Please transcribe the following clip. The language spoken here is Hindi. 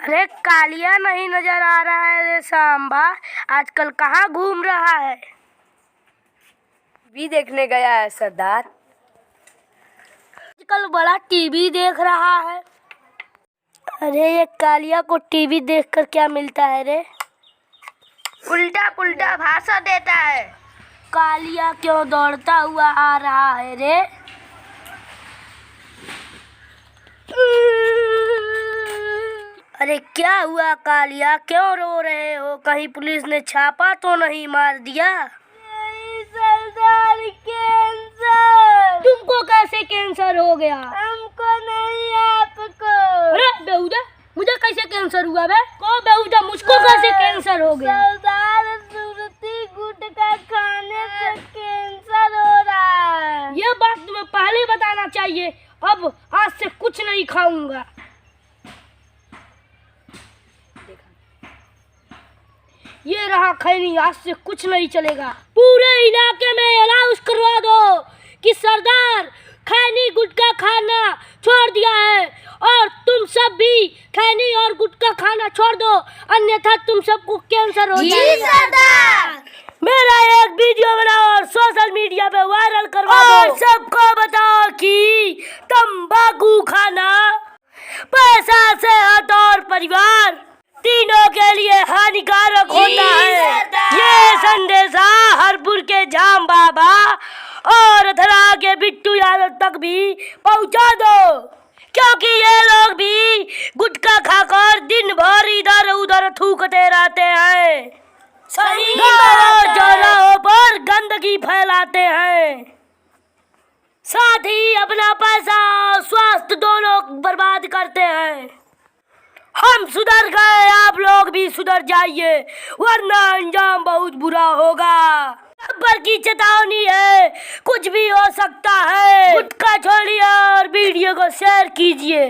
अरे कालिया नहीं नजर आ रहा है रे सांबा, आजकल कहाँ घूम रहा है? भी देखने गया है सरदार। आजकल बड़ा टीवी देख रहा है। अरे ये कालिया को टीवी देखकर क्या मिलता है रे? उल्टा पुल्टा भाषा देता है। कालिया क्यों दौड़ता हुआ आ रहा है रे? अरे क्या हुआ कालिया, क्यों रो रहे हो? कहीं पुलिस ने छापा तो नहीं मार दिया? सरदार कैंसर। तुमको कैसे कैंसर हो गया? हमको नहीं, आपको। अरे बेहुदा, मुझे कैसे कैंसर हुआ बे? को बेहुदा, मुझको कैसे कैंसर हो गया? सरदार सुरती गुटखा खाने से कैंसर हो रहा है। ये बात तुम्हें पहले बताना चाहिए। अब आज से कुछ नहीं खाऊंगा। ये रहा खैनी, आज से कुछ नहीं चलेगा। पूरे इलाके में अनाउंस करवा दो कि सरदार खैनी गुटखा खाना छोड़ दिया है, और तुम सब भी खैनी और गुटखा खाना छोड़ दो, अन्यथा तुम सबको कैंसर हो जाएगा। जी सरदार। मेरा एक वीडियो बनाओ और सोशल मीडिया पे वायरल करवा दो। सबको बताओ कि तंबाकू खाना पैसा, सेहत और परिवार तीनों के लिए हानिकारक होता है। ये संदेशा हरपुर के जाम बाबा और धरा के बिट्टू यादव तक भी पहुंचा दो, क्योंकि ये लोग भी गुटखा खाकर दिन भर इधर उधर थूकते रहते हैं, चौराहों पर गंदगी फैलाते हैं, साथ ही अपना पैसा और स्वास्थ्य दोनों बर्बाद करते हैं। हम सुधर गए, आप लोग भी सुधर जाइए, वरना अंजाम बहुत बुरा होगा। पर की चेतावनी है, कुछ भी हो सकता है। गुटखा छोड़िए और वीडियो को शेयर कीजिए।